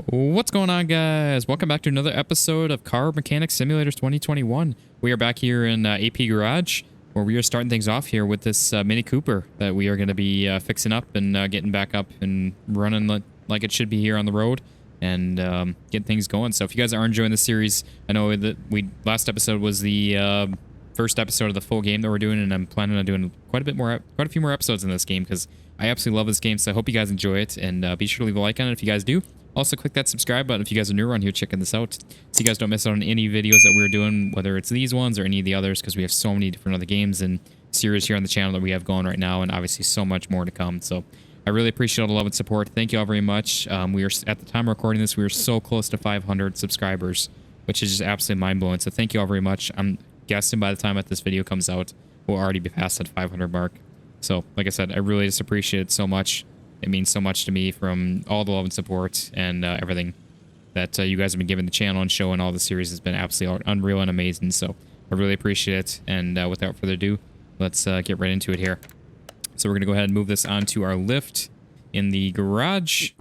What's going on, guys? Welcome back to another episode of Car Mechanic Simulators 2021. We are back here in AP Garage, where we are starting things off here with this Mini Cooper that we are going to be fixing up and getting back up and running like it should be here on the road and getting things going. So if you guys are enjoying the series, I know that last episode was the first episode of the full game that we're doing, and I'm planning on doing quite a few more episodes in this game because I absolutely love this game. So I hope you guys enjoy it, and be sure to leave a like on it if you guys do. Also, click that subscribe button if you guys are new around here checking this out, so you guys don't miss out on any videos that we're doing, whether it's these ones or any of the others, because we have so many different other games and series here on the channel that we have going right now, and obviously so much more to come. So I really appreciate all the love and support. Thank you all very much. We are, at the time of recording this, we are so close to 500 subscribers, which is just absolutely mind-blowing. So thank you all very much. I'm guessing by the time that this video comes out, we'll already be past that 500 mark. So, like I said, I really just appreciate it so much. It means so much to me from all the love and support and everything that you guys have been giving the channel and showing. All the series has been absolutely unreal and amazing. So I really appreciate it. And without further ado, let's get right into it here. So we're going to go ahead and move this onto our lift in the garage,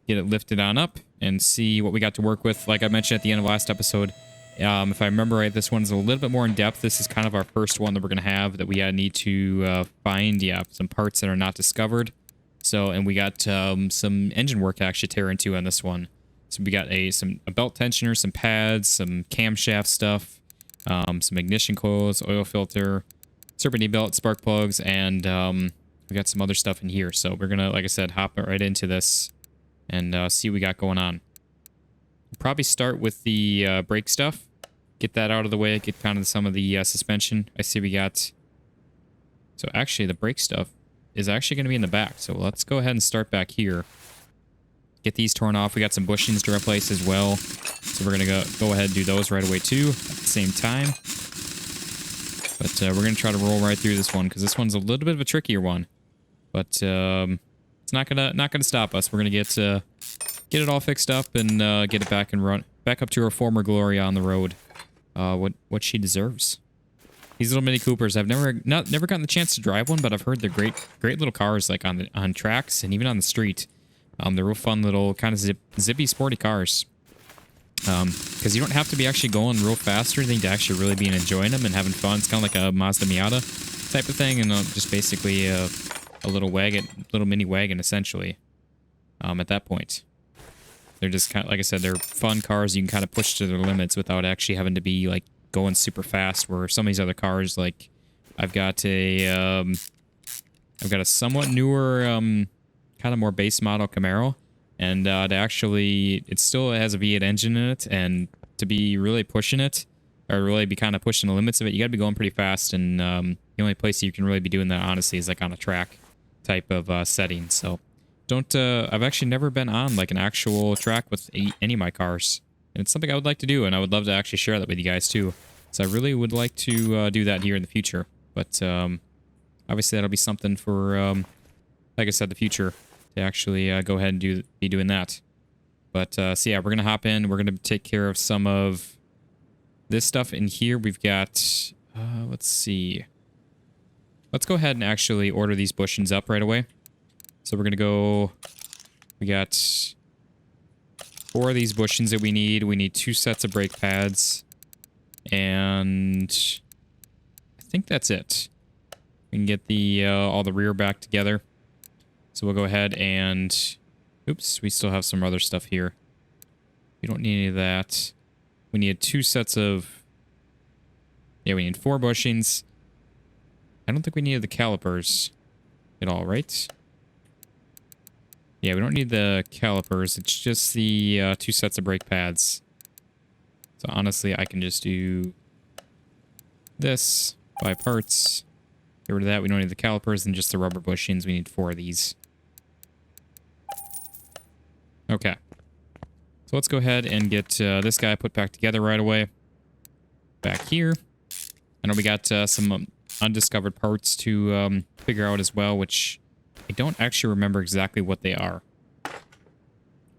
get it lifted on up, and see what we got to work with. Like I mentioned at the end of last episode, if I remember right, this one's a little bit more in depth. This is kind of our first one that we're going to have that we need to find, some parts that are not discovered. So, and we got some engine work to actually tear into on this one. So we got a belt tensioner, some pads, some camshaft stuff, some ignition coils, oil filter, serpentine belt, spark plugs, and we got some other stuff in here. So we're gonna, like I said, hop right into this and see what we got going on. We'll probably start with the brake stuff, get that out of the way, get kind of some of the suspension. I see we got. So actually, the brake stuff is actually going to be in the back. So let's go ahead and start back here. Get these torn off. We got some bushings to replace as well. So we're going to go ahead and do those right away too at the same time. But we're going to try to roll right through this one because this one's a little bit of a trickier one. But it's not gonna stop us. We're going to get it all fixed up and get it back up to her former glory on the road. What she deserves. These little Mini Coopers, I've never gotten the chance to drive one, but I've heard they're great little cars, like on tracks and even on the street. They're real fun little kind of zippy, sporty cars. Because you don't have to be actually going real fast or anything to actually really be enjoying them and having fun. It's kind of like a Mazda Miata type of thing, and just basically a little wagon, little mini wagon essentially. At that point, they're just kind of, like I said, they're fun cars you can kind of push to their limits without actually having to be like going super fast, where some of these other cars, like I've got a somewhat newer kind of more base model Camaro, and it still has a V8 engine in it, and to be really pushing it or really be kind of pushing the limits of it, you got to be going pretty fast, and the only place you can really be doing that honestly is like on a track type of setting. So I've actually never been on like an actual track with any of my cars. And it's something I would like to do, and I would love to actually share that with you guys too. So I really would like to do that here in the future. But obviously that'll be something for, like I said, the future to actually go ahead and be doing that. But so yeah, we're going to hop in. We're going to take care of some of this stuff in here. We've got, let's see. Let's go ahead and actually order these bushings up right away. So we're going to go, we got 4 of these bushings that we need. We need 2 sets of brake pads. And I think that's it. We can get the all the rear back together. So we'll go ahead and... Oops, we still have some other stuff here. We don't need any of that. We need 2 sets of... Yeah, we need 4 bushings. I don't think we needed the calipers at all, right? Yeah, we don't need the calipers. It's just the 2 sets of brake pads. So honestly, I can just do this, buy parts, get rid of that. We don't need the calipers and just the rubber bushings. We need 4 of these. Okay. So let's go ahead and get this guy put back together right away. Back here. I know we got some undiscovered parts to figure out as well, which I don't actually remember exactly what they are.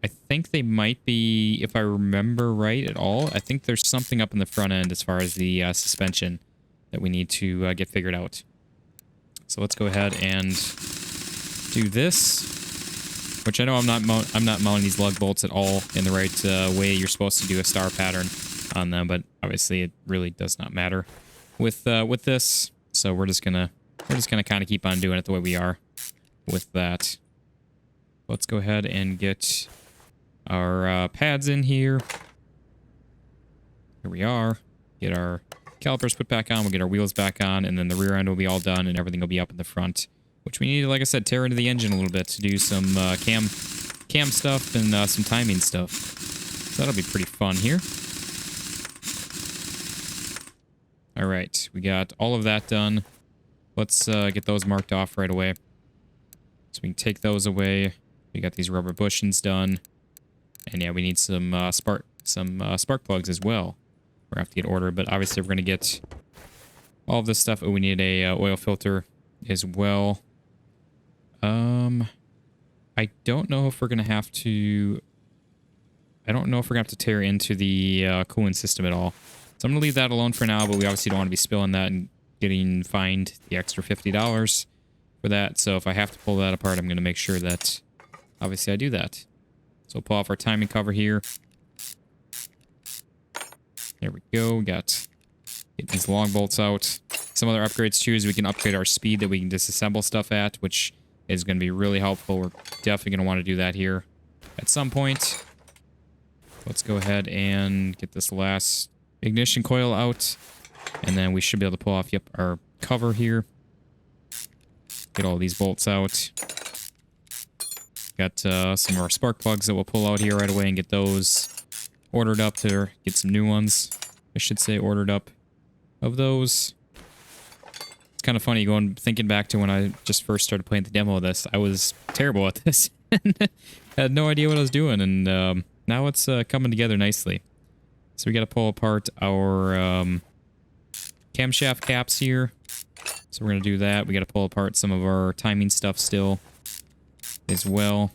I think they might be, if I remember right at all, I think there's something up in the front end as far as the suspension that we need to get figured out. So let's go ahead and do this. Which I know I'm not mounting these lug bolts at all in the right way. You're supposed to do a star pattern on them, but obviously it really does not matter with this. So we're just gonna kind of keep on doing it the way we are with that. Let's go ahead and get our pads in here. Here we are. Get our calipers put back on. We'll get our wheels back on, and then the rear end will be all done, and everything will be up in the front. Which we need to, like I said, tear into the engine a little bit to do some cam stuff and some timing stuff. So that'll be pretty fun here. All right, we got all of that done. Let's get those marked off right away. So we can take those away. We got these rubber bushings done. And yeah, we need some spark plugs as well. We're going to have to get ordered, but obviously we're going to get all of this stuff. Oh, we need a oil filter as well. I don't know if we're going to have to... I don't know if we're going to have to tear into the coolant system at all. So I'm going to leave that alone for now, but we obviously don't want to be spilling that and getting fined the extra $50 for that. So if I have to pull that apart, I'm going to make sure that obviously I do that. So we'll pull off our timing cover here. There we go. We got get these long bolts out. Some other upgrades too is we can upgrade our speed that we can disassemble stuff at, which is going to be really helpful. We're definitely going to want to do that here at some point. Let's go ahead and get this last ignition coil out, and then we should be able to pull off our cover here. Get all these bolts out. Got some of our spark plugs that we'll pull out here right away and get those ordered up to get some new ones. I should say ordered up of those. It's kind of funny thinking back to when I just first started playing the demo of this. I was terrible at this. Had no idea what I was doing, and now it's coming together nicely. So we got to pull apart our camshaft caps here. So we're going to do that. We got to pull apart some of our timing stuff still as well.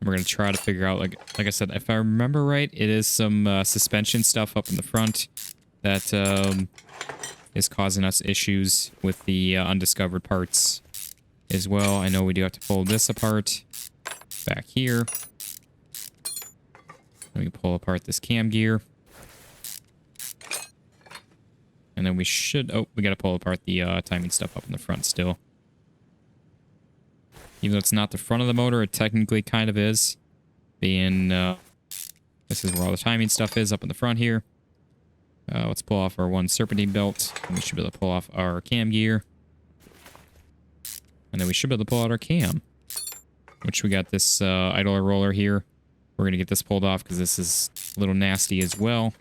We're going to try to figure out, like I said, if I remember right, it is some suspension stuff up in the front that is causing us issues with the undiscovered parts as well. I know we do have to pull this apart back here. Then we pull apart this cam gear. And then we should... Oh, we got to pull apart the timing stuff up in the front still. Even though it's not the front of the motor, it technically kind of is. Being... this is where all the timing stuff is, up in the front here. Let's pull off our one serpentine belt. And we should be able to pull off our cam gear. And then we should be able to pull out our cam. Which we got this idler roller here. We're going to get this pulled off because this is a little nasty as well.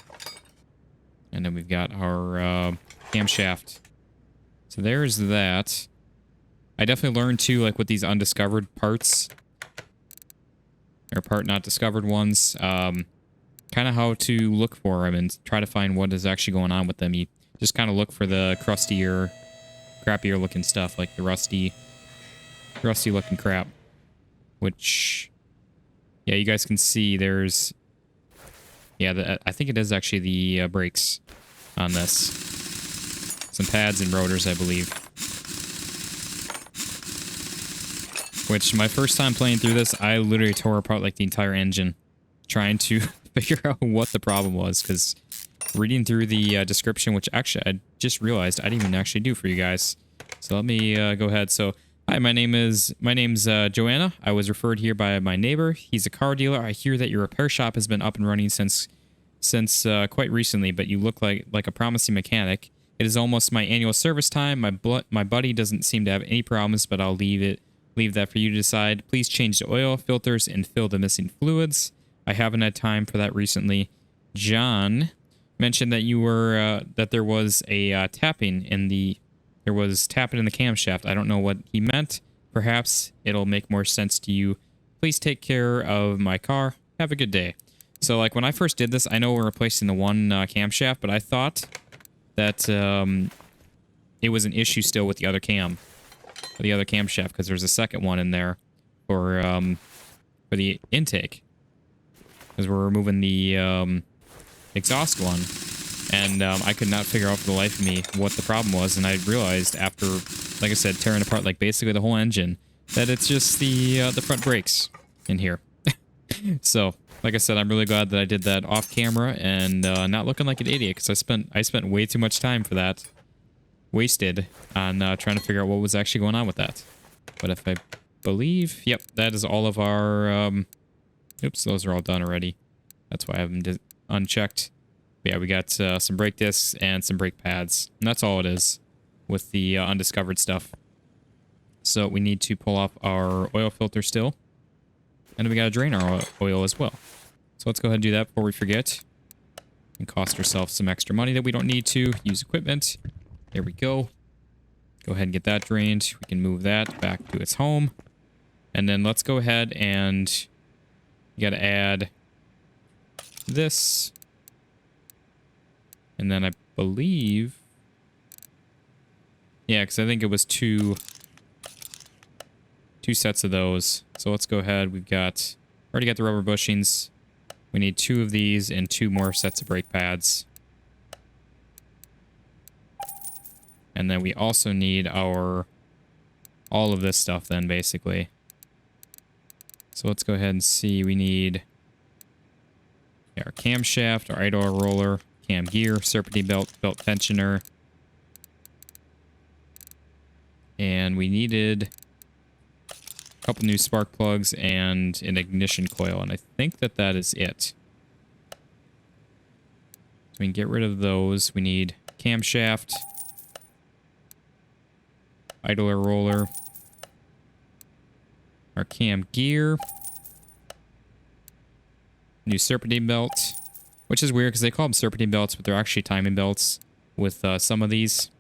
And then we've got our camshaft. So there's that. I definitely learned too, like with these undiscovered parts, or part not discovered ones, kind of how to look for them and try to find what is actually going on with them. You just kind of look for the crustier, crappier looking stuff, like the rusty looking crap. Which, yeah, you guys can see there's... Yeah, I think it is actually the brakes on this. Some pads and rotors, I believe. Which, my first time playing through this, I literally tore apart like the entire engine, trying to figure out what the problem was, because reading through the description, which actually I just realized I didn't even actually do for you guys. So let me go ahead. So, hi, my name's Joanna. I was referred here by my neighbor. He's a car dealer. I hear that your repair shop has been up and running since quite recently, but you look like a promising mechanic. It is almost my annual service time. My buddy doesn't seem to have any problems, but I'll leave that for you to decide. Please change the oil filters and fill the missing fluids. I haven't had time for that recently. John mentioned that there was tapping in the camshaft. I don't know what he meant. Perhaps it'll make more sense to you. Please take care of my car. Have a good day. So, like, when I first did this, I know we're replacing the one camshaft, but I thought that it was an issue still with the other camshaft, because there's a second one in there for the intake, because we're removing the exhaust one. And I could not figure out for the life of me what the problem was, and I realized after like I said, tearing apart like basically the whole engine, that it's just the front brakes in here. So, like I said, I'm really glad that I did that off camera and not looking like an idiot, because I spent way too much time for that, wasted on trying to figure out what was actually going on with that. But if I believe, yep, that is all of our. Oops, those are all done already. That's why I have them unchecked. But yeah, we got some brake discs and some brake pads, and that's all it is with the undiscovered stuff. So we need to pull off our oil filter still. And we got to drain our oil as well. So let's go ahead and do that before we forget. And cost ourselves some extra money that we don't need to. Use equipment. There we go. Go ahead and get that drained. We can move that back to its home. And then let's go ahead and you got to add this. And then I believe... yeah, because I think it was two sets of those. So let's go ahead. We've got already got the rubber bushings. We need 2 of these and 2 more sets of brake pads. And then we also need all of this stuff then, basically. So let's go ahead and see. We need our camshaft, our idler roller, cam gear, serpentine belt, belt tensioner. And we needed a couple new spark plugs and an ignition coil, and I think that is it. So we can get rid of those. We need camshaft, idler roller, our cam gear, new serpentine belt, which is weird because they call them serpentine belts, but they're actually timing belts with some of these.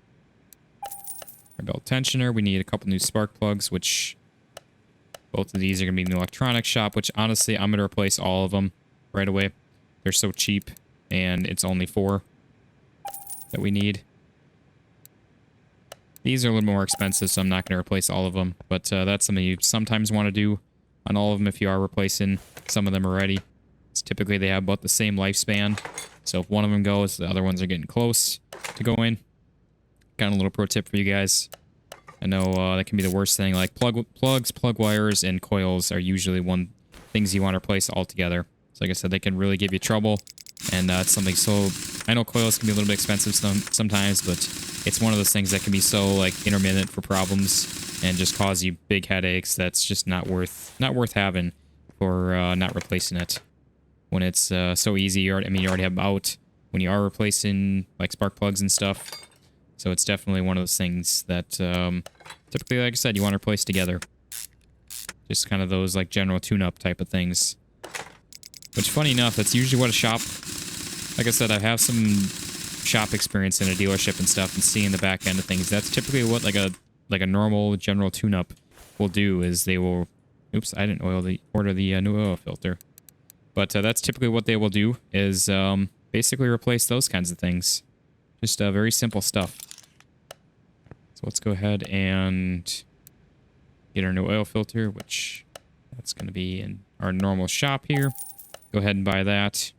Our belt tensioner, we need a couple new spark plugs, which both of these are going to be in the electronics shop, which honestly, I'm going to replace all of them right away. They're so cheap, and it's only 4 that we need. These are a little more expensive, so I'm not going to replace all of them, but that's something you sometimes want to do on all of them if you are replacing some of them already. It's typically, they have about the same lifespan, so if one of them goes, the other ones are getting close to going. Got a little pro tip for you guys. I know that can be the worst thing. Like plugs, plug wires, and coils are usually things you want to replace altogether. So like I said, they can really give you trouble. And it's something so... I know coils can be a little bit expensive sometimes, but it's one of those things that can be so like intermittent for problems and just cause you big headaches. That's just not worth having for not replacing it. When it's so easy, you already have them out when you are replacing like spark plugs and stuff. So it's definitely one of those things that typically, like I said, you want to replace together. Just kind of those like general tune-up type of things. Which, funny enough, that's usually what a shop... like I said, I have some shop experience in a dealership and stuff, and seeing the back end of things. That's typically what like a normal general tune-up will do. Is they will... oops, I didn't order the new oil filter. But that's typically what they will do. Is basically replace those kinds of things. Just very simple stuff. So let's go ahead and get our new oil filter, which that's going to be in our normal shop here. Go ahead and buy that.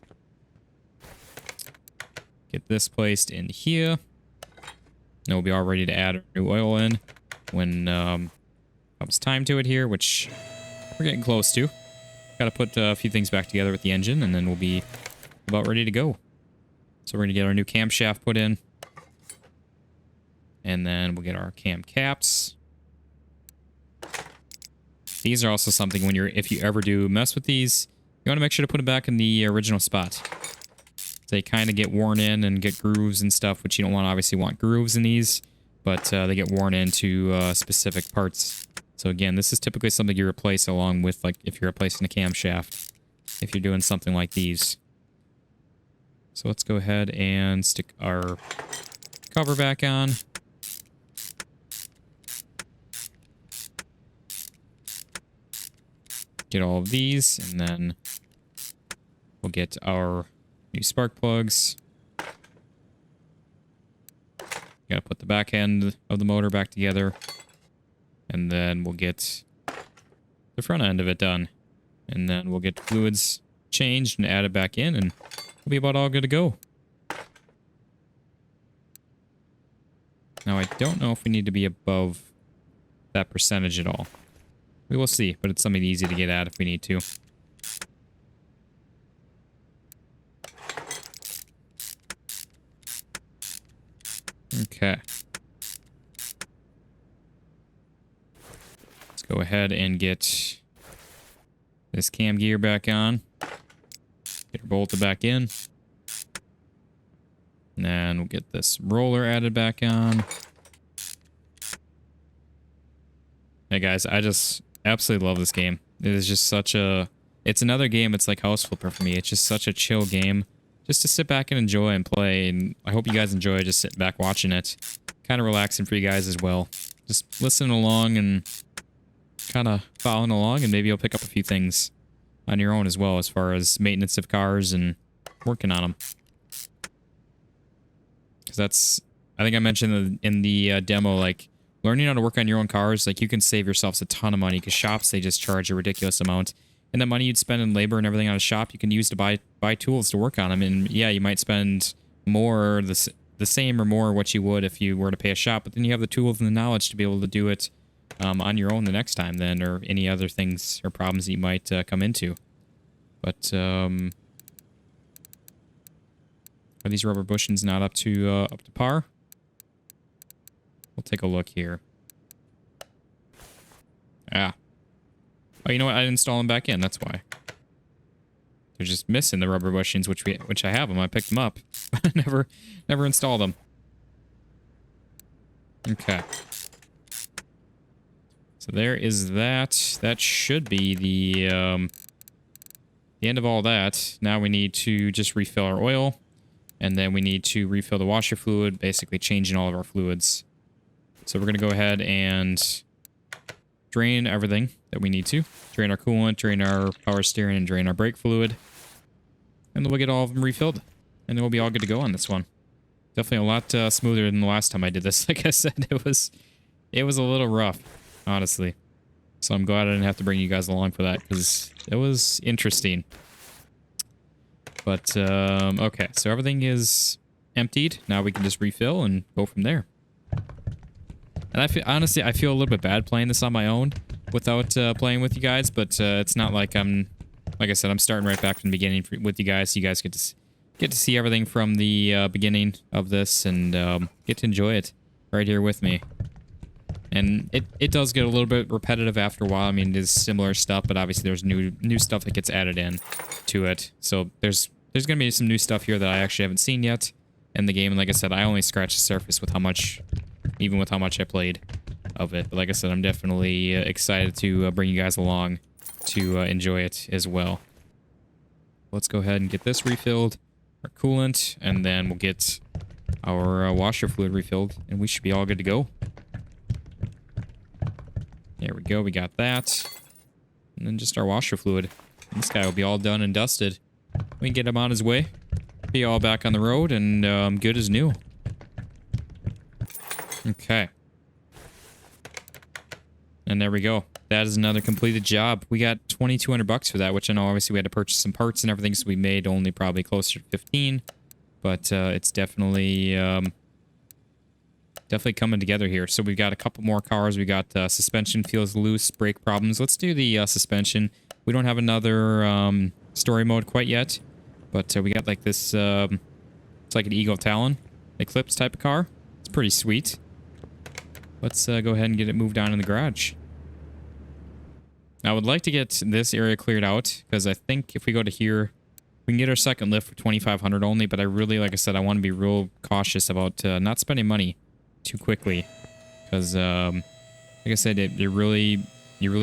Get this placed in here. And we'll be all ready to add our new oil in when comes time to it here, which we're getting close to. Got to put a few things back together with the engine, and then we'll be about ready to go. So we're going to get our new camshaft put in. And then we'll get our cam caps. These are also something if you ever do mess with these, you want to make sure to put them back in the original spot. They kind of get worn in and get grooves and stuff, which you don't obviously want grooves in these, but they get worn into specific parts. So again, this is typically something you replace along with, like, if you're replacing a camshaft, if you're doing something like these. So let's go ahead and stick our cover back on. Get all of these, and then we'll get our new spark plugs. Gotta put the back end of the motor back together, and then we'll get the front end of it done. And then we'll get fluids changed and added back in, and we'll be about all good to go. Now, I don't know if we need to be above that percentage at all. We will see, but it's something easy to get at if we need to. Okay. Let's go ahead and get this cam gear back on. Get her bolted back in. And then we'll get this roller added back on. Hey guys, I just absolutely love this game. It is just such a... It's another game, it's like House Flipper for me. It's just such a chill game. Just to sit back and enjoy and play. And I hope you guys enjoy just sitting back watching it. Kind of relaxing for you guys as well. Just listening along and kind of following along, and maybe you'll pick up a few things on your own as well as far as maintenance of cars and working on them. Because that's... I think I mentioned in the demo, like, learning how to work on your own cars, like, you can save yourselves a ton of money, because shops, they just charge a ridiculous amount. And the money you'd spend in labor and everything on a shop, you can use to buy tools to work on them. And yeah, you might spend more, the same or more what you would if you were to pay a shop, but then you have the tools and the knowledge to be able to do it on your own the next time then, or any other things or problems that you might come into. But are these rubber bushings not up to par? We'll take a look here. Ah. Oh, you know what? I didn't install them back in. That's why. They're just missing the rubber bushings, which I have them. I picked them up. never installed them. Okay. So there is that. That should be the end of all that. Now we need to just refill our oil, and then we need to refill the washer fluid, basically changing all of our fluids. So we're going to go ahead and drain everything that we need to. Drain our coolant, drain our power steering, and drain our brake fluid. And then we'll get all of them refilled. And then we'll be all good to go on this one. Definitely a lot smoother than the last time I did this. Like I said, it was a little rough, honestly. So I'm glad I didn't have to bring you guys along for that, because it was interesting. But, okay. So everything is emptied. Now we can just refill and go from there. And I feel, honestly, I feel a little bit bad playing this on my own without playing with you guys, but it's not like I'm, like I said, I'm starting right back from the beginning with you guys, so you guys get to see everything from the beginning of this and get to enjoy it right here with me. And it does get a little bit repetitive after a while. I mean, it is similar stuff, but obviously there's new stuff that gets added in to it. So there's gonna be some new stuff here that I actually haven't seen yet in the game. And like I said, I only scratched the surface with how much I played of it. But like I said, I'm definitely excited to bring you guys along to enjoy it as well. Let's go ahead and get this refilled, our coolant, and then we'll get our washer fluid refilled, and we should be all good to go. There we go, we got that. And then just our washer fluid. And this guy will be all done and dusted. We can get him on his way. Be all back on the road and good as new. Okay. And there we go. That is another completed job. We got 2,200 bucks for that, which I know obviously we had to purchase some parts and everything, so we made only probably closer to 15. But it's definitely coming together here. So we've got a couple more cars. We got suspension feels loose, brake problems. Let's do the suspension. We don't have another story mode quite yet, but we got like this. It's like an Eagle Talon Eclipse type of car. It's pretty sweet. Let's go ahead and get it moved on in the garage. Now, I would like to get this area cleared out, because I think if we go to here, we can get our second lift for 2,500 only, but I really, like I said, I want to be real cautious about not spending money too quickly, because, like I said, you're really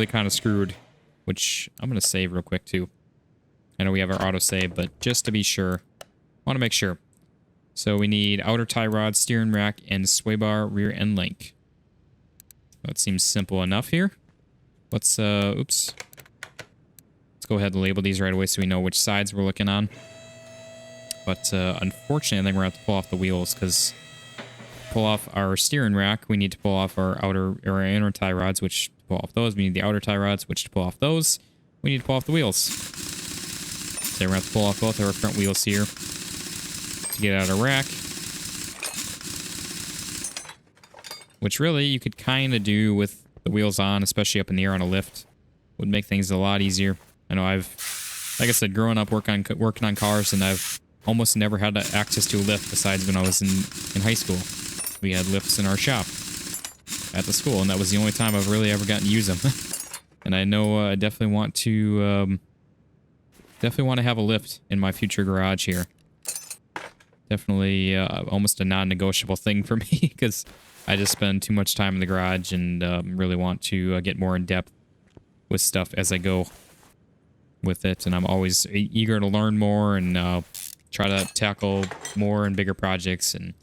kind of screwed, which I'm going to save real quick, too. I know we have our auto-save, but just to be sure, I want to make sure. So we need outer tie rod, steering rack, and sway bar rear end link. That seems simple enough here. Let's, oops. Let's go ahead and label these right away so we know which sides we're looking on. But, unfortunately, I think we're going to have to pull off the wheels, because to pull off our steering rack, we need to pull off our outer or our inner tie rods, which to pull off those, we need the outer tie rods, which to pull off those, we need to pull off the wheels. So we're going to have to pull off both of our front wheels here to get out of our rack. Which really you could kind of do with the wheels on, especially up in the air on a lift. Would make things a lot easier. I know like I said, growing up working on cars, and I've almost never had access to a lift besides when I was in high school. We had lifts in our shop at the school, and that was the only time I've really ever gotten to use them. And I know I definitely want to have a lift in my future garage here. Definitely almost a non-negotiable thing for me, because I just spend too much time in the garage and really want to get more in depth with stuff as I go with it. And I'm always eager to learn more and try to tackle more and bigger projects, and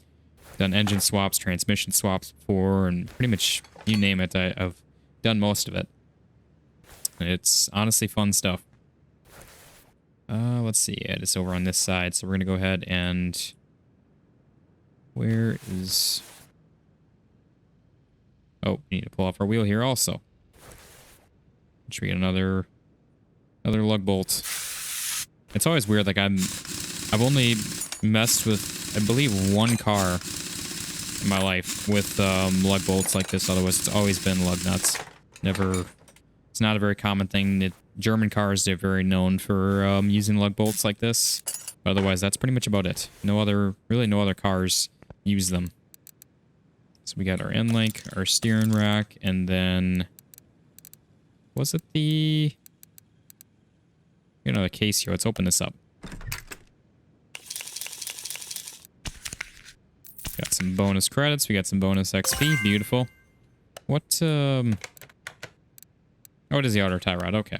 done engine swaps, transmission swaps before, and pretty much you name it, I've done most of it. And it's honestly fun stuff. Let's see, yeah, it's over on this side, so we're gonna go ahead and where is... Oh, we need to pull off our wheel here also. Should we get another lug bolt? It's always weird, like I've only messed with, I believe, one car in my life with lug bolts like this. Otherwise, it's always been lug nuts. Never, it's not a very common thing. German cars, they're very known for using lug bolts like this. But otherwise, that's pretty much about it. Really no other cars use them. So we got our end link, our steering rack, and then was it the... the case here. Let's open this up. Got some bonus credits. We got some bonus XP. Beautiful. What, Oh, it is the outer tie rod. Okay.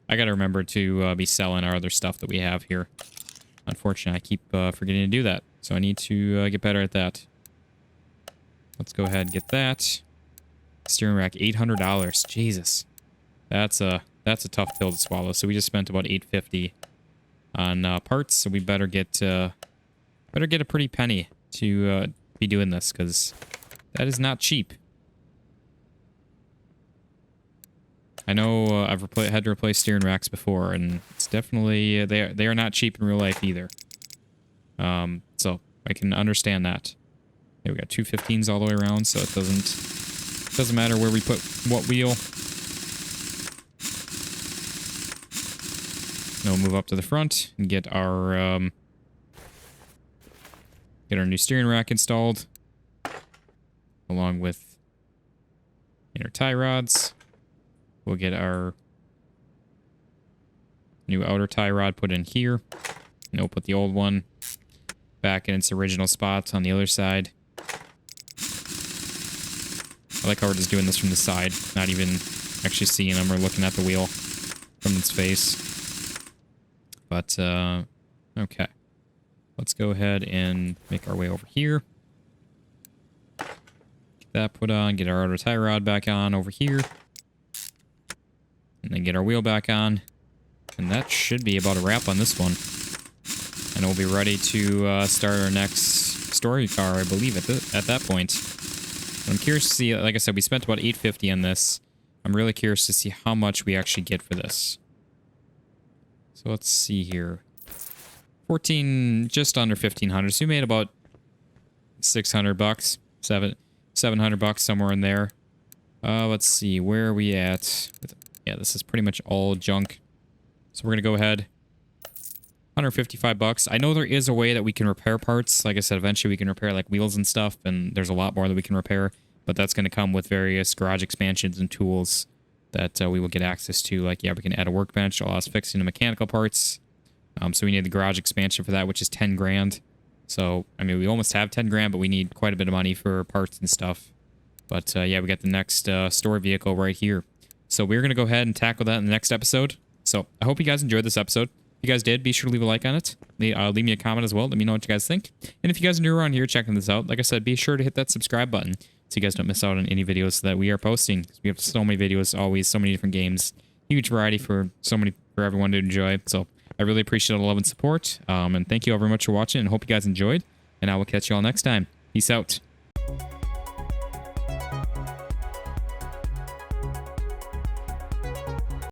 I gotta remember to be selling our other stuff that we have here. Unfortunately, I keep forgetting to do that. So I need to get better at that. Let's go ahead and get that. Steering rack, $800. Jesus. That's a tough pill to swallow. So we just spent about $850 on parts. So we better get a pretty penny to be doing this, because that is not cheap. I know I've had to replace steering racks before, and it's definitely they are not cheap in real life either. So I can understand that. Okay, we got two 15s all the way around, so it doesn't matter where we put what wheel. Now we'll move up to the front and get our new steering rack installed, along with inner tie rods. We'll get our new outer tie rod put in here, and we'll put the old one back in its original spot on the other side. I like how we're just doing this from the side, not even actually seeing them or looking at the wheel from its face. But, okay. Let's go ahead and make our way over here. Get that put on, get our outer tie rod back on over here. And then get our wheel back on. And that should be about a wrap on this one. And we'll be ready to start our next story car, I believe, at that point. But I'm curious to see, like I said, we spent about $850 on this. I'm really curious to see how much we actually get for this. So let's see here. Just under 1,500. So we made about 600 bucks, 700 bucks, somewhere in there. Let's see, where are we at? Yeah, this is pretty much all junk. So we're gonna go ahead. 155 bucks. I know there is a way that we can repair parts. Like I said, eventually we can repair like wheels and stuff, and there's a lot more that we can repair, but that's gonna come with various garage expansions and tools that we will get access to. Like, yeah, we can add a workbench, allow us fixing the mechanical parts. So we need the garage expansion for that, which is 10 grand. So, I mean, we almost have 10 grand, but we need quite a bit of money for parts and stuff. But, yeah, we got the next store vehicle right here. So we're going to go ahead and tackle that in the next episode. So I hope you guys enjoyed this episode. If you guys did, be sure to leave a like on it. Leave me a comment as well. Let me know what you guys think. And if you guys are new around here checking this out, like I said, be sure to hit that subscribe button so you guys don't miss out on any videos that we are posting. We have so many videos, always so many different games. Huge variety for everyone to enjoy. So I really appreciate the love and support. And thank you all very much for watching, and hope you guys enjoyed. And I will catch you all next time. Peace out.